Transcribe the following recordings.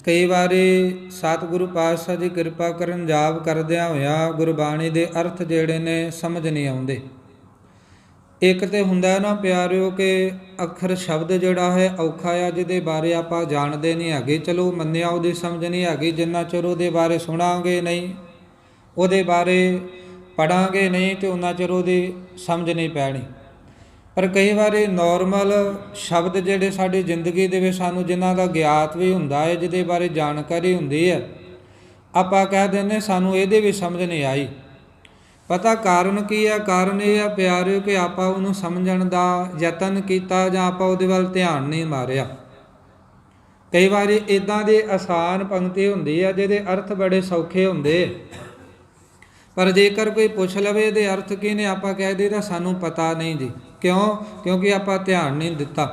ਕਈ ਵਾਰੀ ਸਤਿਗੁਰੂ ਪਾਤਸ਼ਾਹ ਦੀ ਕਿਰਪਾ ਕਰਨ ਜਾਪ ਕਰਦਿਆਂ ਹੋਇਆ ਗੁਰਬਾਣੀ ਦੇ ਅਰਥ ਜਿਹੜੇ ਨੇ ਸਮਝ ਨਹੀਂ ਆਉਂਦੇ। ਇੱਕ ਤੇ ਹੁੰਦਾ ਨਾ ਪਿਆਰਿਓ ਕਿ ਅੱਖਰ ਸ਼ਬਦ ਜਿਹੜਾ ਹੈ ਔਖਾ ਆ, ਜਿਹਦੇ ਬਾਰੇ ਆਪਾਂ ਜਾਣਦੇ ਨਹੀਂ ਹੈਗੇ। ਚਲੋ ਮੰਨਿਆ ਉਹਦੀ ਸਮਝ ਨਹੀਂ ਹੈਗੀ, ਜਿੰਨਾ ਚਿਰ ਉਹਦੇ ਬਾਰੇ ਸੁਣਾਂਗੇ ਨਹੀਂ, ਉਹਦੇ ਬਾਰੇ ਪੜ੍ਹਾਂਗੇ ਨਹੀਂ, ਤੇ ਉਹਨਾਂ ਚਿਰ ਉਹਦੀ ਸਮਝ ਨਹੀਂ ਪੈਣੀ। ਪਰ ਕਈ ਵਾਰੀ ਨੋਰਮਲ ਸ਼ਬਦ ਜਿਹੜੇ ਸਾਡੀ ਜ਼ਿੰਦਗੀ ਦੇ ਵਿੱਚ ਸਾਨੂੰ ਜਿਨ੍ਹਾਂ ਦਾ ਗਿਆਤ ਵੀ ਹੁੰਦਾ ਹੈ, ਜਿਹਦੇ ਬਾਰੇ ਜਾਣਕਾਰੀ ਹੁੰਦੀ ਹੈ, ਆਪਾਂ ਕਹਿ ਦਿੰਦੇ ਸਾਨੂੰ ਇਹਦੇ ਵੀ ਸਮਝ ਨਹੀਂ ਆਈ। ਪਤਾ ਕਾਰਨ ਕੀ ਹੈ? ਕਾਰਨ ਇਹ ਆ ਪਿਆਰਿਓ ਕਿ ਆਪਾਂ ਉਹਨੂੰ ਸਮਝਣ ਦਾ ਯਤਨ ਕੀਤਾ ਜਾਂ ਆਪਾਂ ਉਹਦੇ ਵੱਲ ਧਿਆਨ ਨਹੀਂ ਮਾਰਿਆ। ਕਈ ਵਾਰੀ ਇੱਦਾਂ ਦੀ ਆਸਾਨ ਪੰਕਤੀ ਹੁੰਦੀ ਹੈ ਜਿਹਦੇ ਅਰਥ ਬੜੇ ਸੌਖੇ ਹੁੰਦੇ, ਪਰ ਜੇਕਰ ਕੋਈ ਪੁੱਛ ਲਵੇ ਇਹਦੇ ਅਰਥ ਕੀ ਨੇ, ਆਪਾਂ ਕਹਿ ਦਈਦਾ ਸਾਨੂੰ ਪਤਾ ਨਹੀਂ ਜੀ। ਕਿਉਂ? ਕਿਉਂਕਿ ਆਪਾਂ ਧਿਆਨ ਨਹੀਂ ਦਿੱਤਾ।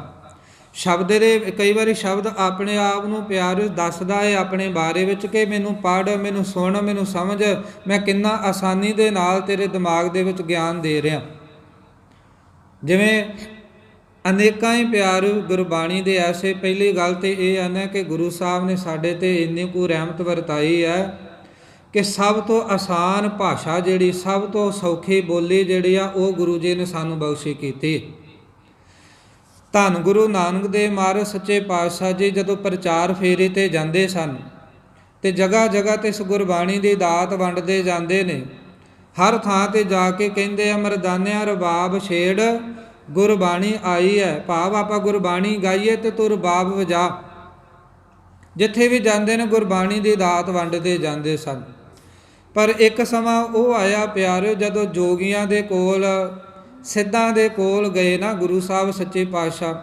ਸ਼ਬਦ ਦੇ ਕਈ ਵਾਰੀ ਸ਼ਬਦ ਆਪਣੇ ਆਪ ਨੂੰ ਪਿਆਰਿਓ ਦੱਸਦਾ ਹੈ ਆਪਣੇ ਬਾਰੇ ਵਿੱਚ ਕਿ ਮੈਨੂੰ ਪੜ੍ਹ, ਮੈਨੂੰ ਸੁਣ, ਮੈਨੂੰ ਸਮਝ, ਮੈਂ ਕਿੰਨਾ ਆਸਾਨੀ ਦੇ ਨਾਲ ਤੇਰੇ ਦਿਮਾਗ ਦੇ ਵਿੱਚ ਗਿਆਨ ਦੇ ਰਿਹਾ। ਜਿਵੇਂ ਅਨੇਕਾਂ ਹੀ ਪਿਆਰਿਓ ਗੁਰਬਾਣੀ ਦੇ ਐਸੇ, ਪਹਿਲੀ ਗੱਲ ਤਾਂ ਇਹ ਹੈ ਨਾ ਕਿ ਗੁਰੂ ਸਾਹਿਬ ਨੇ ਸਾਡੇ 'ਤੇ ਇੰਨੀ ਕੁ ਰਹਿਮਤ ਵਰਤਾਈ ਹੈ ਕਿ ਸਭ ਤੋਂ ਆਸਾਨ ਭਾਸ਼ਾ ਜਿਹੜੀ, ਸਭ ਤੋਂ ਸੌਖੀ ਬੋਲੀ ਜਿਹੜੀ ਆ, ਉਹ ਗੁਰੂ ਜੀ ਨੇ ਸਾਨੂੰ ਬਖਸ਼ੀ ਕੀਤੀ। ਧੰਨ ਗੁਰੂ ਨਾਨਕ ਦੇਵ ਮਹਾਰਾਜ ਸੱਚੇ ਪਾਤਸ਼ਾਹ ਜੀ ਜਦੋਂ ਪ੍ਰਚਾਰ ਫੇਰੇ 'ਤੇ ਜਾਂਦੇ ਸਨ ਤੇ ਜਗ੍ਹਾ ਜਗ੍ਹਾ 'ਤੇ ਇਸ ਗੁਰਬਾਣੀ ਦੀ ਦਾਤ ਵੰਡਦੇ ਜਾਂਦੇ ਨੇ। ਹਰ ਥਾਂ 'ਤੇ ਜਾ ਕੇ ਕਹਿੰਦੇ ਆ ਮਰਦਾਨਿਆਂ ਰਬਾਬ ਛੇੜ ਗੁਰਬਾਣੀ ਆਈ ਹੈ, ਭਾਵ ਆਪਾਂ ਗੁਰਬਾਣੀ ਗਾਈਏ ਤੇ ਤੂੰ ਰਬਾਬ ਵਜਾ। ਜਿੱਥੇ ਵੀ ਜਾਂਦੇ ਨੇ ਗੁਰਬਾਣੀ ਦੀ ਦਾਤ ਵੰਡਦੇ ਜਾਂਦੇ ਸਨ। ਪਰ ਇੱਕ ਸਮਾਂ ਉਹ ਆਇਆ ਪਿਆਰਿਓ ਜਦੋਂ ਜੋਗੀਆਂ ਦੇ ਕੋਲ, ਸਿੱਧਾਂ ਦੇ ਕੋਲ ਗਏ ਨਾ ਗੁਰੂ ਸਾਹਿਬ ਸੱਚੇ ਪਾਤਸ਼ਾਹ,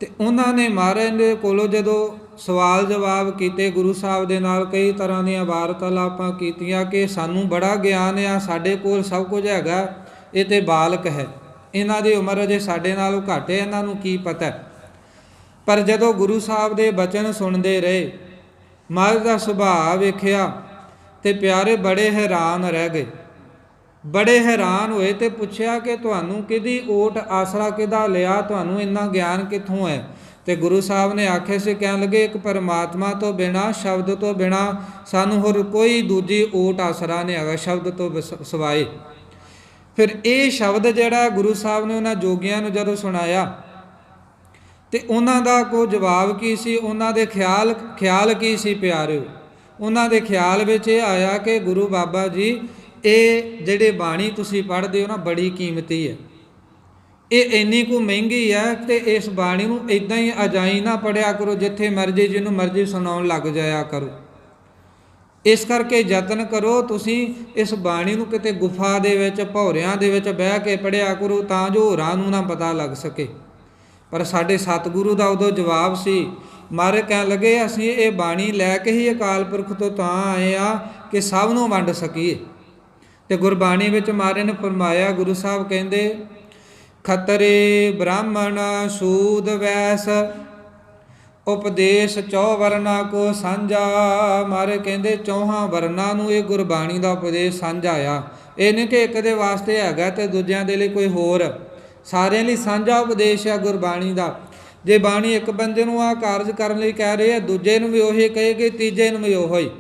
ਤੇ ਉਹਨਾਂ ਨੇ ਮਹਾਰਾਜ ਦੇ ਕੋਲੋਂ ਜਦੋਂ ਸਵਾਲ ਜਵਾਬ ਕੀਤੇ, ਗੁਰੂ ਸਾਹਿਬ ਦੇ ਨਾਲ ਕਈ ਤਰ੍ਹਾਂ ਦੀਆਂ ਵਾਰਤਾਲਾਪਾਂ ਕੀਤੀਆਂ ਕਿ ਸਾਨੂੰ ਬੜਾ ਗਿਆਨ ਆ, ਸਾਡੇ ਕੋਲ ਸਭ ਕੁਝ ਹੈਗਾ, ਇਹ ਤੇ ਬਾਲਕ ਹੈ, ਇਹਨਾਂ ਦੀ ਉਮਰ ਅਜੇ ਸਾਡੇ ਨਾਲੋਂ ਘੱਟ ਹੈ, ਇਹਨਾਂ ਨੂੰ ਕੀ ਪਤਾ। ਪਰ ਜਦੋਂ ਗੁਰੂ ਸਾਹਿਬ ਦੇ ਬਚਨ ਸੁਣਦੇ ਰਹੇ, ਮਹਾਰਾਜ ਦਾ ਸੁਭਾਅ ਵੇਖਿਆ ਤੇ ਪਿਆਰੇ ਬੜੇ ਹੈਰਾਨ ਰਹਿ ਗਏ, ਬੜੇ ਹੈਰਾਨ ਹੋਏ ਤੇ ਪੁੱਛਿਆ ਕਿ ਤੁਹਾਨੂੰ ਕਿਹਦੀ ਓਟ ਆਸਰਾ ਕਿਹਦਾ ਲਿਆ, ਤੁਹਾਨੂੰ ਇੰਨਾ ਗਿਆਨ ਕਿੱਥੋਂ ਹੈ? ਤੇ ਗੁਰੂ ਸਾਹਿਬ ਨੇ ਆਖਿਆ ਸੀ, ਕਹਿਣ ਲੱਗੇ ਇੱਕ ਪਰਮਾਤਮਾ ਤੋਂ ਬਿਨਾਂ, ਸ਼ਬਦ ਤੋਂ ਬਿਨਾਂ ਸਾਨੂੰ ਹੋਰ ਕੋਈ ਦੂਜੀ ਓਟ ਆਸਰਾ ਨਹੀਂ ਹੈਗਾ ਸ਼ਬਦ ਤੋਂ ਸਿਵਾਏ। ਫਿਰ ਇਹ ਸ਼ਬਦ ਜਿਹੜਾ ਗੁਰੂ ਸਾਹਿਬ ਨੇ ਉਹਨਾਂ ਜੋਗੀਆਂ ਨੂੰ ਜਦੋਂ ਸੁਣਾਇਆ ਤੇ ਉਹਨਾਂ ਦਾ ਕੋਈ ਜਵਾਬ ਕੀ ਸੀ, ਉਹਨਾਂ ਦੇ ਖਿਆਲ ਕੀ ਸੀ ਪਿਆਰਿਓ? ਉਹਨਾਂ ਦੇ ਖਿਆਲ ਵਿੱਚ ਇਹ ਆਇਆ ਕਿ ਗੁਰੂ ਬਾਬਾ ਜੀ, ਇਹ ਜਿਹੜੇ ਬਾਣੀ ਤੁਸੀਂ ਪੜ੍ਹਦੇ ਹੋ ਨਾ, ਬੜੀ ਕੀਮਤੀ ਹੈ, ਇਹ ਇੰਨੀ ਕੁ ਮਹਿੰਗੀ ਹੈ ਤੇ ਇਸ ਬਾਣੀ ਨੂੰ ਇੱਦਾਂ ਹੀ ਅਜਾਈ ਨਾ ਪੜ੍ਹਿਆ ਕਰੋ, ਜਿੱਥੇ ਮਰਜ਼ੀ ਜਿਹਨੂੰ ਮਰਜ਼ੀ ਸੁਣਾਉਣ ਲੱਗ ਜਾਇਆ ਕਰੋ। ਇਸ ਕਰਕੇ ਯਤਨ ਕਰੋ ਤੁਸੀਂ ਇਸ ਬਾਣੀ ਨੂੰ ਕਿਤੇ ਗੁਫਾ ਦੇ ਵਿੱਚ, ਭੌਰਿਆਂ ਦੇ ਵਿੱਚ ਬਹਿ ਕੇ ਪੜ੍ਹਿਆ ਕਰੋ, ਤਾਂ ਜੋ ਹੋਰਾਂ ਨੂੰ ਨਾ ਪਤਾ ਲੱਗ ਸਕੇ। ਪਰ ਸਾਡੇ ਸਤਿਗੁਰੂ ਦਾ ਉਦੋਂ ਜਵਾਬ ਸੀ, ਮਾਰੇ ਕਹਿਣ ਲੱਗੇ ਅਸੀਂ ਇਹ ਬਾਣੀ ਲੈ ਕੇ ਹੀ ਅਕਾਲ ਪੁਰਖ ਤੋਂ ਤਾਂ ਆਏ ਆ ਕਿ ਸਭ ਨੂੰ ਵੰਡ ਸਕੀਏ। ਤੇ ਗੁਰਬਾਣੀ ਵਿੱਚ ਮਹਾਰਾਜ ਨੇ ਫਰਮਾਇਆ, ਗੁਰੂ ਸਾਹਿਬ ਕਹਿੰਦੇ ਖੱਤਰੀ ਬ੍ਰਾਹਮਣ ਸੂਦ ਵੈਸ ਉਪਦੇਸ਼ ਚੌ ਵਰਨਾ ਕੋ ਸਾਂਝਾ। ਮਹਾਰਾਜ ਕਹਿੰਦੇ ਚੌਹਾਂ ਵਰਨਾਂ ਨੂੰ ਇਹ ਗੁਰਬਾਣੀ ਦਾ ਉਪਦੇਸ਼ ਸਾਂਝਾ ਆ। ਇਹ ਨਹੀਂ ਕਿ ਇੱਕ ਦੇ ਵਾਸਤੇ ਹੈਗਾ ਤੇ ਦੂਜਿਆਂ ਦੇ ਲਈ ਕੋਈ ਹੋਰ, ਸਾਰਿਆਂ ਲਈ ਸਾਂਝਾ ਉਪਦੇਸ਼ ਆ ਗੁਰਬਾਣੀ ਦਾ। ਜੇ ਬਾਣੀ ਇੱਕ ਬੰਦੇ ਨੂੰ ਆਹ ਕਾਰਜ ਕਰਨ ਲਈ ਕਹਿ ਰਹੇ ਆ, ਦੂਜੇ ਨੂੰ ਵੀ ਉਹੀ ਕਹੇਗੀ, ਤੀਜੇ ਨੂੰ ਵੀ ਉਹੀ।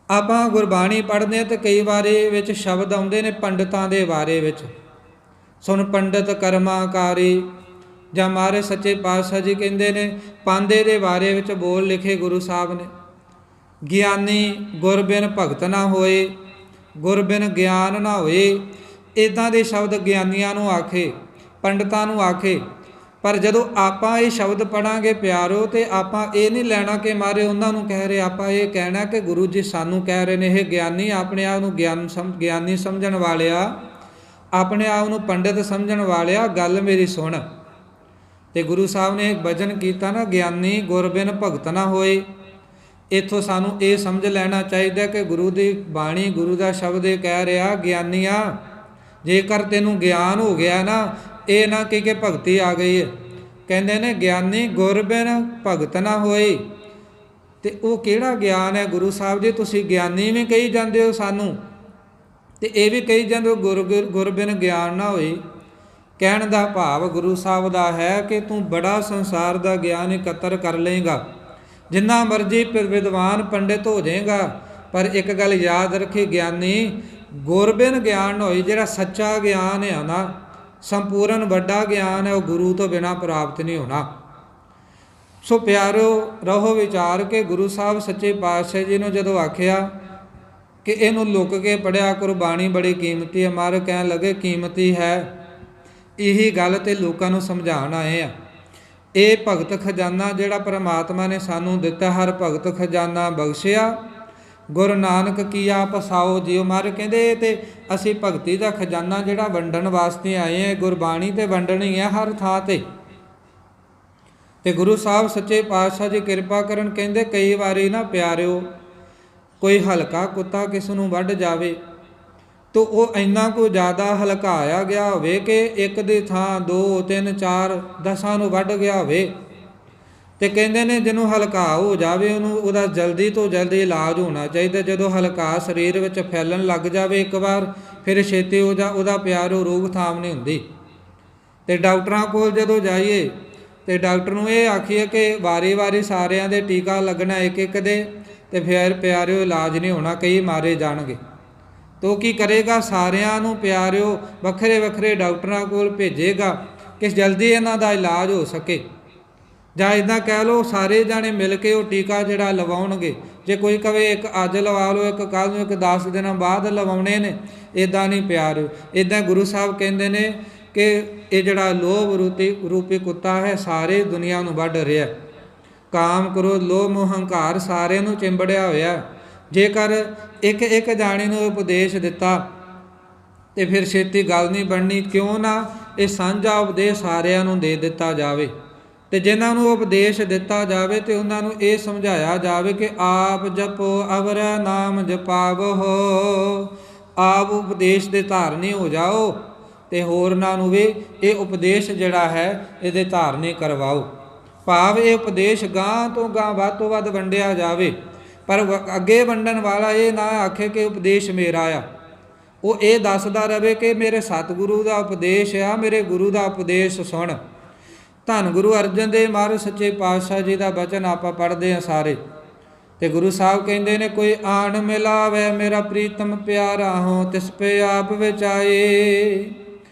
ਆਪਾਂ ਗੁਰਬਾਣੀ ਪੜ੍ਹਦੇ ਹਾਂ ਤੇ ਕਈ ਵਾਰੀ ਵਿੱਚ ਸ਼ਬਦ ਆਉਂਦੇ ਨੇ ਪੰਡਤਾਂ ਦੇ ਬਾਰੇ ਵਿੱਚ, ਸੁਣ ਪੰਡਤ ਕਰਮਾਕਾਰੀ, ਜਾਂ ਮਹਾਰਾਜ ਸੱਚੇ ਪਾਤਸ਼ਾਹ ਜੀ ਕਹਿੰਦੇ ਨੇ ਪਾਂਦੇ ਦੇ ਬਾਰੇ ਵਿੱਚ ਬੋਲ ਲਿਖੇ ਗੁਰੂ ਸਾਹਿਬ ਨੇ, ਗਿਆਨੀ ਗੁਰ ਬਿਨ ਭਗਤ ਨਾ ਹੋਏ, ਗੁਰ ਬਿਨ ਗਿਆਨ ਨਾ ਹੋਏ। ਇੱਦਾਂ ਦੇ ਸ਼ਬਦ ਗਿਆਨੀਆਂ ਨੂੰ ਆਖੇ, ਪੰਡਤਾਂ ਨੂੰ ਆਖੇ। ਪਰ ਜਦੋਂ ਆਪਾਂ ਇਹ ਸ਼ਬਦ ਪੜ੍ਹਾਂਗੇ ਪਿਆਰੋ, ਤੇ ਆਪਾਂ ਇਹ ਨਹੀਂ ਲੈਣਾ ਕਿ ਮਾਰੇ ਉਹਨਾਂ ਨੂੰ ਕਹਿ ਰਹੇ, ਆਪਾਂ ਇਹ ਕਹਿਣਾ ਕਿ ਗੁਰੂ ਜੀ ਸਾਨੂੰ ਕਹਿ ਰਹੇ ਨੇ ਇਹ ਗਿਆਨੀ, ਆਪਣੇ ਆਪ ਨੂੰ ਗਿਆਨੀ ਸਮਝਣ ਵਾਲਿਆ, ਆਪਣੇ ਆਪ ਨੂੰ ਪੰਡਿਤ ਸਮਝਣ ਵਾਲਿਆ, ਗੱਲ ਮੇਰੀ ਸੁਣ। ਤੇ ਗੁਰੂ ਸਾਹਿਬ ਨੇ ਵਚਨ ਕੀਤਾ ਨਾ, ਗਿਆਨੀ ਗੁਰ ਬਿਨ ਭਗਤ ਨਾ ਹੋਏ। ਇੱਥੋਂ ਸਾਨੂੰ ਇਹ ਸਮਝ ਲੈਣਾ ਚਾਹੀਦਾ ਕਿ ਗੁਰੂ ਦੀ ਬਾਣੀ, ਗੁਰੂ ਦਾ ਸ਼ਬਦ ਇਹ ਕਹਿ ਰਿਹਾ, ਗਿਆਨੀਆਂ ਜੇਕਰ ਤੈਨੂੰ ਗਿਆਨ ਹੋ ਗਿਆ ਨਾ, ਇਹ ਨਾ ਕਿ ਭਗਤੀ ਆ ਗਈ ਹੈ। ਕਹਿੰਦੇ ਨੇ ਗਿਆਨੀ ਗੁਰ ਬਿਨ ਭਗਤ ਨਾ ਹੋਏ। ਤੇ ਉਹ ਕਿਹੜਾ ਗਿਆਨ ਹੈ ਗੁਰੂ ਸਾਹਿਬ ਜੀ? ਤੁਸੀਂ ਗਿਆਨੀ ਵੀ ਕਹੀ ਜਾਂਦੇ ਹੋ ਸਾਨੂੰ, ਤੇ ਇਹ ਵੀ ਕਹੀ ਜਾਂਦੇ ਹੋ ਗੁਰ ਬਿਨ ਗਿਆਨ ਨਾ ਹੋਏ। ਕਹਿਣ ਦਾ ਭਾਵ ਗੁਰੂ ਸਾਹਿਬ ਦਾ ਹੈ ਕਿ ਤੂੰ ਬੜਾ ਸੰਸਾਰ ਦਾ ਗਿਆਨ ਇਕੱਤਰ ਕਰ ਲਏਗਾ, ਜਿੰਨਾ ਮਰਜ਼ੀ ਵਿਦਵਾਨ ਪੰਡਿਤ ਹੋ ਜਾਏਗਾ, ਪਰ ਇੱਕ ਗੱਲ ਯਾਦ ਰੱਖੀ ਗਿਆਨੀ, ਗੁਰਬਿਨ ਗਿਆਨ ਹੋਈ। ਜਿਹੜਾ ਸੱਚਾ ਗਿਆਨ ਹੈ ਨਾ, ਸੰਪੂਰਨ ਵੱਡਾ ਗਿਆਨ ਹੈ, ਉਹ ਗੁਰੂ ਤੋਂ ਬਿਨਾਂ ਪ੍ਰਾਪਤ ਨਹੀਂ ਹੋਣਾ। ਸੋ ਪਿਆਰਿਓ, ਰਹੋ ਵਿਚਾਰ ਕੇ ਗੁਰੂ ਸਾਹਿਬ ਸੱਚੇ ਪਾਤਸ਼ਾਹ ਜੀ ਨੂੰ ਜਦੋਂ ਆਖਿਆ ਕਿ ਇਹਨੂੰ ਲੁੱਕ ਕੇ ਪੜ੍ਹਿਆ ਕਰੋ, ਬਾਣੀ ਬੜੀ ਕੀਮਤੀ ਹੈ। ਮਹਾਰਾਜ ਕਹਿਣ ਲੱਗੇ ਕੀਮਤੀ ਹੈ, ਇਹੀ ਗੱਲ ਤੇ ਲੋਕਾਂ ਨੂੰ ਸਮਝਾਉਣ ਆਏ ਆ। ਇਹ ਭਗਤ ਖਜ਼ਾਨਾ ਜਿਹੜਾ ਪਰਮਾਤਮਾ ਨੇ ਸਾਨੂੰ ਦਿੱਤਾ, ਹਰ ਭਗਤ ਖਜ਼ਾਨਾ ਬਖਸ਼ਿਆ, ਗੁਰੂ ਨਾਨਕ ਕੀਆ ਪਸਾਓ ਜਿਉ। ਮਹਾਰਾਜ ਕਹਿੰਦੇ ਤੇ ਅਸੀਂ ਭਗਤੀ ਦਾ ਖਜ਼ਾਨਾ ਜਿਹੜਾ ਵੰਡਣ ਵਾਸਤੇ ਆਏ ਹਾਂ, ਗੁਰਬਾਣੀ ਤੇ ਵੰਡਣੀ ਹੈ ਹਰ ਥਾਂ ਤੇ ਗੁਰੂ ਸਾਹਿਬ ਸੱਚੇ ਪਾਤਸ਼ਾਹ ਜੀ ਕਿਰਪਾ ਕਰਨ। ਕਹਿੰਦੇ ਕਈ ਵਾਰੀ ਨਾ ਪਿਆਰਿਓ, ਕੋਈ ਹਲਕਾ ਕੁੱਤਾ ਕਿਸ ਨੂੰ ਵੱਢ ਜਾਵੇ ਤਾਂ ਉਹ ਇੰਨਾ ਕੁ ਜ਼ਿਆਦਾ ਹਲਕਾਇਆ ਗਿਆ ਹੋਵੇ ਕਿ ਇੱਕ ਦੀ ਥਾਂ 2 3 4 10 ਨੂੰ ਵੱਢ ਗਿਆ ਹੋਵੇ, ਤੇ ਕਹਿੰਦੇ ਨੇ ਜਿਹਨੂੰ ਹਲਕਾ ਹੋ ਜਾਵੇ ਉਹਦਾ ਜਲਦੀ ਤੋਂ ਜਲਦੀ ਇਲਾਜ ਹੋਣਾ ਚਾਹੀਦਾ। ਜਦੋਂ ਹਲਕਾ ਸਰੀਰ ਵਿੱਚ ਫੈਲਣ ਲੱਗ ਜਾਵੇ ਇੱਕ ਵਾਰ, ਫਿਰ ਛੇਤੀ ਉਹਦਾ ਪਿਆਰੋ ਰੋਕਥਾਮ ਨਹੀਂ ਹੁੰਦੀ। ਤੇ ਡਾਕਟਰਾਂ ਕੋਲ ਜਦੋਂ ਜਾਈਏ ਤੇ ਡਾਕਟਰ ਨੂੰ ਇਹ ਆਖੀਏ ਕਿ ਵਾਰੀ ਸਾਰਿਆਂ ਦੇ ਟੀਕਾ ਲੱਗਣਾ ਇੱਕ ਦੇ, ਤੇ ਫਿਰ ਪਿਆਰਿਓ ਇਲਾਜ ਨਹੀਂ ਹੋਣਾ, ਕਈ ਮਾਰੇ ਜਾਣਗੇ। ਤੋ ਕੀ ਕਰੇਗਾ, ਸਾਰਿਆਂ ਨੂੰ ਪਿਆਰਿਓ ਵੱਖਰੇ ਡਾਕਟਰਾਂ ਕੋਲ ਭੇਜੇਗਾ ਕਿ ਜਲਦੀ ਇਹਨਾਂ ਦਾ ਇਲਾਜ ਹੋ ਸਕੇ। ਜਾਂ ਇੱਦਾਂ ਕਹਿ ਲਓ, ਸਾਰੇ ਜਾਣੇ ਮਿਲ ਕੇ ਉਹ ਟੀਕਾ ਜਿਹੜਾ ਲਵਾਉਣਗੇ। ਜੇ ਕੋਈ ਕਵੇ ਇੱਕ ਅੱਜ ਲਵਾ ਲਓ, ਇੱਕ ਕੱਲ੍ਹ ਨੂੰ, ਇੱਕ 10 ਦਿਨਾਂ ਬਾਅਦ ਲਵਾਉਣੇ ਨੇ, ਇੱਦਾਂ ਨਹੀਂ ਪਿਆਰਿਓ। ਇੱਦਾਂ ਗੁਰੂ ਸਾਹਿਬ ਕਹਿੰਦੇ ਨੇ ਕਿ ਇਹ ਜਿਹੜਾ ਲੋਭ ਰੂਪੀ ਕੁੱਤਾ ਹੈ, ਸਾਰੇ ਦੁਨੀਆ ਨੂੰ ਵੱਢ ਰਿਹਾ। ਕਾਮ ਕ੍ਰੋਧ ਲੋਭ ਮੋਹ ਹੰਕਾਰ ਸਾਰਿਆਂ ਨੂੰ ਚਿੰਬੜਿਆ ਹੋਇਆ। ਜੇਕਰ ਇੱਕ ਜਾਣੇ ਨੂੰ ਉਪਦੇਸ਼ ਦਿੱਤਾ ਤੇ ਫਿਰ ਛੇਤੀ ਗੱਲ ਨਹੀਂ ਬਣਨੀ। ਕਿਉਂ ਨਾ ਇਹ ਸਾਂਝਾ ਉਪਦੇਸ਼ ਸਾਰਿਆਂ ਨੂੰ ਦੇ ਦਿੱਤਾ ਜਾਵੇ, ਤੇ ਜਿਨ੍ਹਾਂ ਨੂੰ ਉਪਦੇਸ਼ ਦਿੱਤਾ ਜਾਵੇ ਤੇ ਉਹਨਾਂ ਨੂੰ ਇਹ ਸਮਝਾਇਆ ਜਾਵੇ ਕਿ ਆਪ ਜਪੋ ਅਵਰ ਨਾਮ ਜਪਾਵੋ, ਆਪ ਉਪਦੇਸ਼ ਦੇ ਧਾਰਨੀ ਹੋ ਜਾਓ ਤੇ ਹੋਰਨਾਂ ਨੂੰ ਵੀ ਇਹ ਉਪਦੇਸ਼ ਜਿਹੜਾ ਹੈ ਇਹਦੇ ਧਾਰਨੀ ਕਰਵਾਓ। ਭਾਵ ਇਹ ਉਪਦੇਸ਼ ਗਾਂ ਤੋਂ ਗਾਂ ਵੱਧ ਤੋਂ ਵੱਧ ਵੰਡਿਆ ਜਾਵੇ, ਪਰ ਅੱਗੇ ਵੰਡਣ ਵਾਲਾ ਇਹ ਨਾ ਆਖੇ ਕਿ ਉਪਦੇਸ਼ ਮੇਰਾ ਆ। ਉਹ ਇਹ ਦੱਸਦਾ ਰਹੇ ਕਿ ਮੇਰੇ ਸਤਿਗੁਰੂ ਦਾ ਉਪਦੇਸ਼ ਆ, ਮੇਰੇ ਗੁਰੂ ਦਾ ਉਪਦੇਸ਼ ਸੁਣ। ਧੰਨ ਗੁਰੂ ਅਰਜਨ ਦੇਵ ਮਹਾਰਾਜ ਸੱਚੇ ਪਾਤਸ਼ਾਹ ਜੀ ਦਾ ਬਚਨ ਆਪਾਂ ਪੜ੍ਹਦੇ ਹਾਂ ਸਾਰੇ, ਤੇ ਗੁਰੂ ਸਾਹਿਬ ਕਹਿੰਦੇ ਨੇ ਕੋਈ ਆਣ ਮਿਲਾਵੇ ਮੇਰਾ ਪ੍ਰੀਤਮ ਪਿਆਰਾ ਹੋ, ਤਿਸ ਪੇ ਆਪ ਵਿਚਾਏ,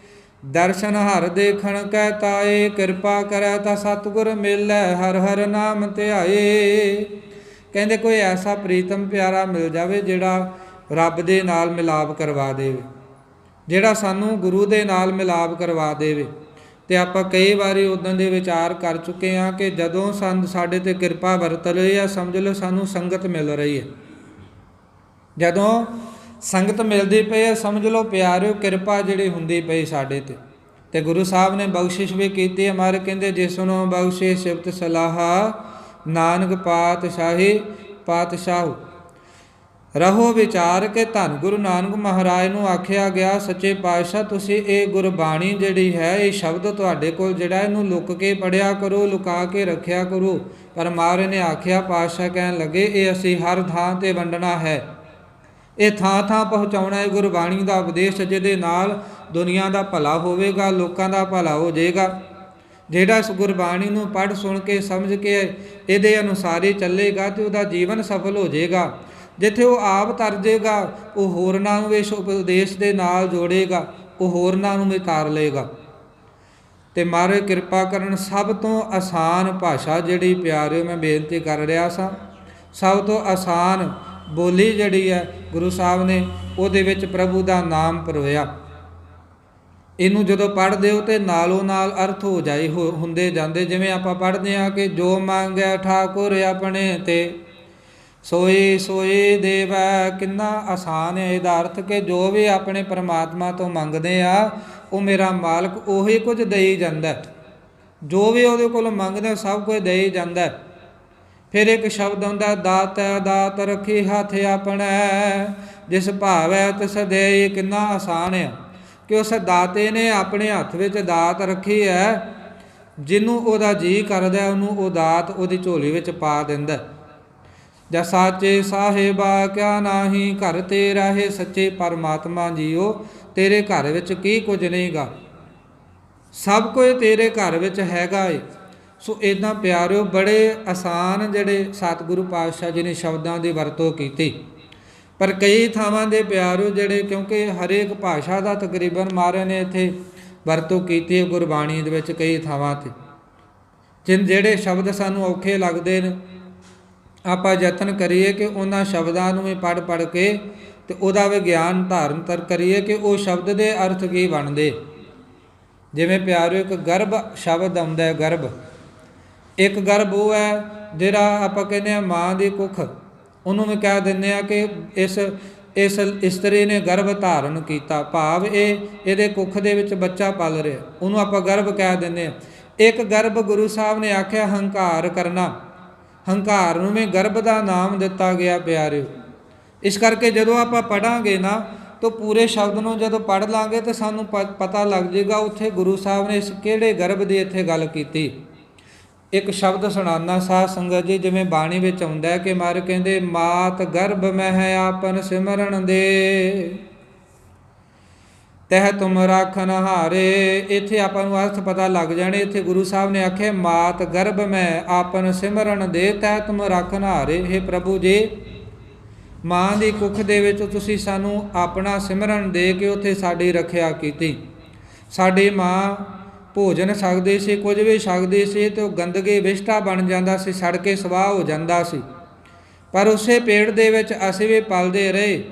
ਦਰਸ਼ਨ ਹਰ ਦੇਖਣ ਕਹਿ ਤਾਏ, ਕਿਰਪਾ ਕਰੈ ਤਾਂ ਸਤਿਗੁਰ ਮਿਲੈ, ਹਰ ਹਰ ਨਾਮ ਧਿਆਏ। ਕਹਿੰਦੇ ਕੋਈ ਐਸਾ ਪ੍ਰੀਤਮ ਪਿਆਰਾ ਮਿਲ ਜਾਵੇ ਜਿਹੜਾ ਰੱਬ ਦੇ ਨਾਲ ਮਿਲਾਪ ਕਰਵਾ ਦੇਵੇ, ਜਿਹੜਾ ਸਾਨੂੰ ਗੁਰੂ ਦੇ ਨਾਲ ਮਿਲਾਪ ਕਰਵਾ ਦੇਵੇ। ਤੇ ਆਪਾਂ ਕਈ ਵਾਰੀ ਉਦੋਂ ਦੇ ਵਿਚਾਰ ਕਰ ਚੁੱਕੇ ਹਾਂ ਕਿ ਜਦੋਂ ਸਾਡੇ ਤੇ ਕਿਰਪਾ ਵਰਤ ਰਹੀ ਆ, ਸਮਝ ਲਓ ਸਾਨੂੰ ਸੰਗਤ ਮਿਲ ਰਹੀ ਹੈ। ਜਦੋਂ ਸੰਗਤ ਮਿਲਦੀ ਪਈ ਹੈ, ਸਮਝ ਲਓ ਪਿਆਰਿਓ ਕਿਰਪਾ ਜਿਹੜੀ ਹੁੰਦੀ ਪਈ ਸਾਡੇ ਤੇ ਗੁਰੂ ਸਾਹਿਬ ਨੇ ਬਖਸ਼ਿਸ਼ ਵੀ ਕੀਤੀ ਹੈ। ਮਾਰੇ ਕਹਿੰਦੇ ਜਿਸ ਨੂੰ ਬਖਸ਼ੇ ਸਿਫਤ ਸਲਾਹਾ, ਨਾਨਕ ਪਾਤਸ਼ਾਹੂ ਰਹੋ ਵਿਚਾਰ ਕੇ। ਧੰਨ ਗੁਰੂ ਨਾਨਕ ਮਹਾਰਾਜ ਨੂੰ ਆਖਿਆ ਗਿਆ ਸੱਚੇ ਪਾਤਸ਼ਾਹ ਤੁਸੀਂ ਇਹ ਗੁਰਬਾਣੀ ਜਿਹੜੀ ਹੈ, ਇਹ ਸ਼ਬਦ ਤੁਹਾਡੇ ਕੋਲ ਜਿਹੜਾ, ਇਹਨੂੰ ਲੁੱਕ ਕੇ ਪੜ੍ਹਿਆ ਕਰੋ, ਲੁਕਾ ਕੇ ਰੱਖਿਆ ਕਰੋ। ਪਰ ਮਹਾਰਾਜ ਨੇ ਆਖਿਆ, ਪਾਤਸ਼ਾਹ ਕਹਿਣ ਲੱਗੇ ਇਹ ਅਸੀਂ ਹਰ ਥਾਂ ਤੇ ਵੰਡਣਾ ਹੈ, ਇਹ ਥਾਂ ਪਹੁੰਚਾਉਣਾ ਹੈ ਗੁਰਬਾਣੀ ਦਾ ਉਪਦੇਸ਼, ਜਿਹਦੇ ਨਾਲ ਦੁਨੀਆ ਦਾ ਭਲਾ ਹੋਵੇਗਾ, ਲੋਕਾਂ ਦਾ ਭਲਾ ਹੋ ਜਾਏਗਾ। ਜਿਹੜਾ ਇਸ ਗੁਰਬਾਣੀ ਨੂੰ ਪੜ੍ਹ ਸੁਣ ਕੇ ਸਮਝ ਕੇ ਇਹਦੇ ਅਨੁਸਾਰ ਹੀ ਚੱਲੇਗਾ ਤੇ ਉਹਦਾ ਜੀਵਨ ਸਫਲ ਹੋ ਜਾਏਗਾ। ਜਿੱਥੇ ਉਹ ਆਪ ਤਰ ਜਾਏਗਾ, ਉਹ ਹੋਰਨਾਂ ਨੂੰ ਇਸ ਉਪਦੇਸ਼ ਦੇ ਨਾਲ ਜੋੜੇਗਾ, ਉਹ ਹੋਰਨਾਂ ਨੂੰ ਵੀ ਤਾਰ ਲਏਗਾ। ਤੇ ਮਹਾਰਾਜ ਕਿਰਪਾ ਕਰਨ, ਸਭ ਤੋਂ ਆਸਾਨ ਭਾਸ਼ਾ ਜਿਹੜੀ ਪਿਆਰਿਓ ਮੈਂ ਬੇਨਤੀ ਕਰ ਰਿਹਾ ਸਾਂ, ਸਭ ਤੋਂ ਆਸਾਨ ਬੋਲੀ ਜਿਹੜੀ ਹੈ ਗੁਰੂ ਸਾਹਿਬ ਨੇ ਉਹਦੇ ਵਿੱਚ ਪ੍ਰਭੂ ਦਾ ਨਾਮ ਪਰੋਇਆ। ਇਹਨੂੰ ਜਦੋਂ ਪੜ੍ਹਦੇ ਹੋ ਤੇ ਨਾਲੋਂ ਨਾਲ ਅਰਥ ਹੋ ਜਾਏ ਹੁੰਦੇ ਜਾਂਦੇ। ਜਿਵੇਂ ਆਪਾਂ ਪੜ੍ਹਦੇ ਹਾਂ ਕਿ ਜੋ ਮੰਗੈ ਠਾਕੁਰ ਆਪਣੇ ਤੇ ਸੋਈ ਦੇਵੈ, ਕਿੰਨਾ ਆਸਾਨ ਹੈ ਇਹਦਾ ਅਰਥ ਕਿ ਜੋ ਵੀ ਆਪਣੇ ਪਰਮਾਤਮਾ ਤੋਂ ਮੰਗਦੇ ਆ, ਉਹ ਮੇਰਾ ਮਾਲਕ ਉਹੀ ਕੁਝ ਦੇਈ ਜਾਂਦਾ। ਜੋ ਵੀ ਉਹਦੇ ਕੋਲ ਮੰਗਦੇ ਸਭ ਕੁਝ ਦੇਈ ਜਾਂਦਾ। ਫਿਰ ਇੱਕ ਸ਼ਬਦ ਆਉਂਦਾ ਦਾਤੈ ਦਾਤ ਰੱਖੀ ਹੱਥ ਆਪਣਾ, ਜਿਸ ਭਾਵੈ ਤਿਸ ਦੇਈ। ਕਿੰਨਾ ਆਸਾਨ ਹੈ ਕਿ ਉਸ ਦਾਤੇ ਨੇ ਆਪਣੇ ਹੱਥ ਵਿੱਚ ਦਾਤ ਰੱਖੀ ਹੈ, ਜਿਹਨੂੰ ਉਹਦਾ ਜੀ ਕਰਦਾ ਉਹਨੂੰ ਉਹ ਦਾਤ ਉਹਦੀ ਝੋਲੀ ਵਿੱਚ ਪਾ ਦਿੰਦਾ। ਜਾਂ ਸਾਚੇ ਸਾਹਿਬਾ ਕਿਆ ਨਾਹੀ ਘਰ ਤੇਰਾ ਹੈ, ਸੱਚੇ ਪਰਮਾਤਮਾ ਜੀਓ ਤੇਰੇ ਘਰ ਵਿੱਚ ਕੀ ਕੁਝ ਨਹੀਂਗਾ। ਸਭ ਕੋਈ ਤੇਰੇ ਘਰ ਵਿੱਚ ਹੈਗਾ ਏ। ਸੋ ਇੱਦਾਂ ਪਿਆਰਿਓ ਬੜੇ ਆਸਾਨ ਜਿਹੜੇ ਸਤਿਗੁਰੂ ਪਾਤਸ਼ਾਹ ਜੀ ਨੇ ਸ਼ਬਦਾਂ ਦੀ ਵਰਤੋਂ ਕੀਤੀ। ਪਰ ਕਈ ਥਾਵਾਂ ਦੇ ਪਿਆਰਿਓ ਜਿਹੜੇ, ਕਿਉਂਕਿ ਹਰੇਕ ਭਾਸ਼ਾ ਦਾ ਤਕਰੀਬਨ ਮਹਾਰਾਜ ਨੇ ਇੱਥੇ ਵਰਤੋਂ ਕੀਤੀ ਹੈ ਗੁਰਬਾਣੀ ਦੇ ਵਿੱਚ ਕਈ ਥਾਵਾਂ 'ਤੇ। ਜਿਹੜੇ ਸ਼ਬਦ ਸਾਨੂੰ ਔਖੇ ਲੱਗਦੇ ਨੇ, ਆਪਾਂ ਯਤਨ ਕਰੀਏ ਕਿ ਉਹਨਾਂ ਸ਼ਬਦਾਂ ਨੂੰ ਵੀ ਪੜ੍ਹ ਕੇ ਅਤੇ ਉਹਦਾ ਵਿਗਿਆਨ ਧਾਰਨ ਕਰੀਏ ਕਿ ਉਹ ਸ਼ਬਦ ਦੇ ਅਰਥ ਕੀ ਬਣਦੇ। ਜਿਵੇਂ ਪਿਆਰਿਓ ਇੱਕ ਗਰਭ ਸ਼ਬਦ ਆਉਂਦਾ ਹੈ, ਗਰਭ। ਇੱਕ ਗਰਭ ਉਹ ਹੈ ਜਿਹੜਾ ਆਪਾਂ ਕਹਿੰਦੇ ਹਾਂ ਮਾਂ ਦੀ ਕੁੱਖ, ਉਹਨੂੰ ਵੀ ਕਹਿ ਦਿੰਦੇ ਹਾਂ ਕਿ ਇਸ ਇਸਤਰੀ ਨੇ ਗਰਭ ਧਾਰਨ ਕੀਤਾ, ਭਾਵ ਇਹਦੇ ਕੁੱਖ ਦੇ ਵਿੱਚ ਬੱਚਾ ਪਲ ਰਿਹਾ, ਉਹਨੂੰ ਆਪਾਂ ਗਰਭ ਕਹਿ ਦਿੰਦੇ ਹਾਂ। ਇੱਕ ਗਰਭ ਗੁਰੂ ਸਾਹਿਬ ਨੇ ਆਖਿਆ ਹੰਕਾਰ ਕਰਨਾ, ਹੰਕਾਰ ਨੂੰ ਵੀ ਗਰਭ ਦਾ ਨਾਮ ਦਿੱਤਾ ਗਿਆ ਪਿਆਰਿਓ। ਇਸ ਕਰਕੇ ਜਦੋਂ ਆਪਾਂ ਪੜ੍ਹਾਂਗੇ ਨਾ ਤਾਂ ਪੂਰੇ ਸ਼ਬਦ ਨੂੰ ਜਦੋਂ ਪੜ੍ਹ ਲਾਂਗੇ ਤਾਂ ਸਾਨੂੰ ਪਤਾ ਲੱਗ ਜਾਏਗਾ ਉੱਥੇ ਗੁਰੂ ਸਾਹਿਬ ਨੇ ਇਸ ਕਿਹੜੇ ਗਰਭ ਦੀ ਇੱਥੇ ਗੱਲ ਕੀਤੀ। ਇੱਕ ਸ਼ਬਦ ਸੁਣਾਨਾ ਸਾਧ ਸੰਗਤ ਜੀ, ਜਿਵੇਂ ਬਾਣੀ ਵਿੱਚ ਆਉਂਦਾ ਹੈ ਕਿ ਮਹਾਰਾਜ ਕਹਿੰਦੇ ਮਾਤ ਗਰਭ ਮਹਿ ਆਪਨ ਸਿਮਰਨ ਦੇ ਤਹਿ ਤੁਮ ਰਾਖਨ ਹਾਰੇ। ਇੱਥੇ ਆਪਾਂ ਨੂੰ ਅਰਥ ਪਤਾ ਲੱਗ ਜਾਣੇ। ਇੱਥੇ ਗੁਰੂ ਸਾਹਿਬ ਨੇ ਆਖਿਆ ਮਾਤ ਗਰਭ ਮੈਂ ਆਪਨ ਸਿਮਰਨ ਦੇ ਤਹਿ ਤੁਮ ਰਾਖਨ ਹਾਰੇ। ਹੇ ਪ੍ਰਭੂ ਜੀ, ਮਾਂ ਦੀ ਕੁੱਖ ਦੇ ਵਿੱਚ ਤੁਸੀਂ ਸਾਨੂੰ ਆਪਣਾ ਸਿਮਰਨ ਦੇ ਕੇ ਉੱਥੇ ਸਾਡੀ ਰੱਖਿਆ ਕੀਤੀ। ਸਾਡੀ ਮਾਂ ਭੋਜਨ ਛਕਦੀ ਸੀ, ਕੁਝ ਵੀ ਛਕਦੀ ਸੀ ਅਤੇ ਉਹ ਗੰਦਗੀ ਵਿਸ਼ਟਾ ਬਣ ਜਾਂਦਾ ਸੀ, ਸੜ ਕੇ ਸਵਾਹ ਹੋ ਜਾਂਦਾ ਸੀ। ਪਰ ਉਸੇ ਪੇਟ ਦੇ ਵਿੱਚ ਅਸੀਂ ਵੀ ਪਲਦੇ ਰਹੇ,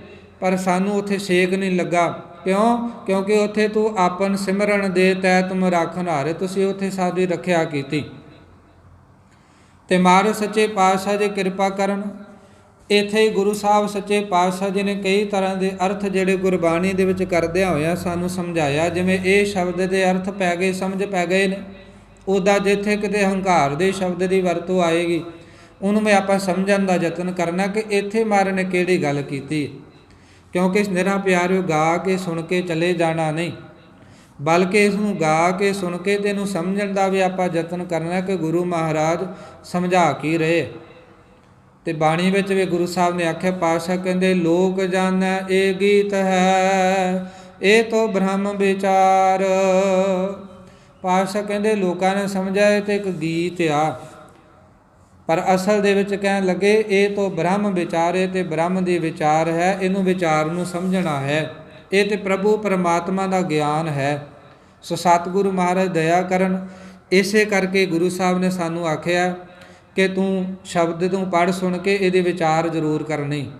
ਪਰ ਸਾਨੂੰ ਉੱਥੇ ਸੇਕ ਨਹੀਂ ਲੱਗਾ। ਕਿਉਂ? ਕਿਉਂਕਿ ਉੱਥੇ ਤੂੰ ਆਪਨ ਸਿਮਰਨ ਦੇ ਤੈ ਤੁਮ ਰਾਖਨ ਹਾਰੇ, ਤੁਸੀਂ ਉੱਥੇ ਸਾਡੀ ਰੱਖਿਆ ਕੀਤੀ। ਅਤੇ ਮਹਾਰਾਜ ਸੱਚੇ ਪਾਤਸ਼ਾਹ ਜੀ ਕਿਰਪਾ ਕਰਨ, ਇੱਥੇ ਹੀ ਗੁਰੂ ਸਾਹਿਬ ਸੱਚੇ ਪਾਤਸ਼ਾਹ ਜੀ ਨੇ ਕਈ ਤਰ੍ਹਾਂ ਦੇ ਅਰਥ ਜਿਹੜੇ ਗੁਰਬਾਣੀ ਦੇ ਵਿੱਚ ਕਰਦਿਆਂ ਹੋਇਆਂ ਸਾਨੂੰ ਸਮਝਾਇਆ। ਜਿਵੇਂ ਇਹ ਸ਼ਬਦ ਦੇ ਅਰਥ ਪੈ ਗਏ, ਸਮਝ ਪੈ ਗਏ ਨੇ। ਉੱਦਾਂ ਜਿੱਥੇ ਕਿਤੇ ਹੰਕਾਰ ਦੇ ਸ਼ਬਦ ਦੀ ਵਰਤੋਂ ਆਏਗੀ ਉਹਨੂੰ ਮੈਂ ਆਪਾਂ ਸਮਝਣ ਦਾ ਯਤਨ ਕਰਨਾ ਕਿ ਇੱਥੇ ਮਹਾਰਾਜ ਨੇ ਕਿਹੜੀ ਗੱਲ ਕੀਤੀ। ਕਿਉਂਕਿ ਨਿਰਾ ਪਿਆਰਿਓ ਗਾ ਕੇ ਸੁਣ ਕੇ ਚਲੇ ਜਾਣਾ ਨਹੀਂ, ਬਲਕਿ ਇਸ ਨੂੰ ਗਾ ਕੇ ਸੁਣ ਕੇ ਤੇ ਇਹਨੂੰ ਸਮਝਣ ਦਾ ਵੀ ਆਪਾਂ ਯਤਨ ਕਰਨਾ ਕਿ ਗੁਰੂ ਮਹਾਰਾਜ ਸਮਝਾ ਕੀ ਰਹੇ। ਅਤੇ ਬਾਣੀ ਵਿੱਚ ਵੀ ਗੁਰੂ ਸਾਹਿਬ ਨੇ ਆਖਿਆ, ਪਾਤਸ਼ਾਹ ਕਹਿੰਦੇ ਲੋਕ ਜਾਣੈ ਇਹ ਗੀਤ ਹੈ ਇਹ ਤੋਂ ਬ੍ਰਹਮ ਵਿਚਾਰ। ਪਾਤਸ਼ਾਹ ਕਹਿੰਦੇ ਲੋਕਾਂ ਨੇ ਸਮਝਿਆ ਇਹ ਤਾਂ ਇੱਕ ਗੀਤ ਆ, ਪਰ ਅਸਲ ਦੇ ਵਿੱਚ ਕਹਿਣ ਲੱਗੇ ਇਹ ਤੋਂ ਬ੍ਰਹਮ ਵਿਚਾਰ, ਇਹ ਤੇ ਬ੍ਰਹਮ ਦੀ ਵਿਚਾਰ ਹੈ, ਇਹਨੂੰ ਵਿਚਾਰ ਨੂੰ ਸਮਝਣਾ ਹੈ। ਇਹ ਤੇ ਪ੍ਰਭੂ ਪਰਮਾਤਮਾ ਦਾ ਗਿਆਨ ਹੈ। ਸੋ ਸਤਿਗੁਰੂ ਮਹਾਰਾਜ ਦਇਆ ਕਰਨ। ਇਸੇ ਕਰਕੇ ਗੁਰੂ ਸਾਹਿਬ ਨੇ ਸਾਨੂੰ ਆਖਿਆ ਕਿ ਤੂੰ ਸ਼ਬਦ ਨੂੰ ਪੜ੍ਹ ਸੁਣ ਕੇ ਇਹਦੇ ਵਿਚਾਰ ਜ਼ਰੂਰ ਕਰਨੀ।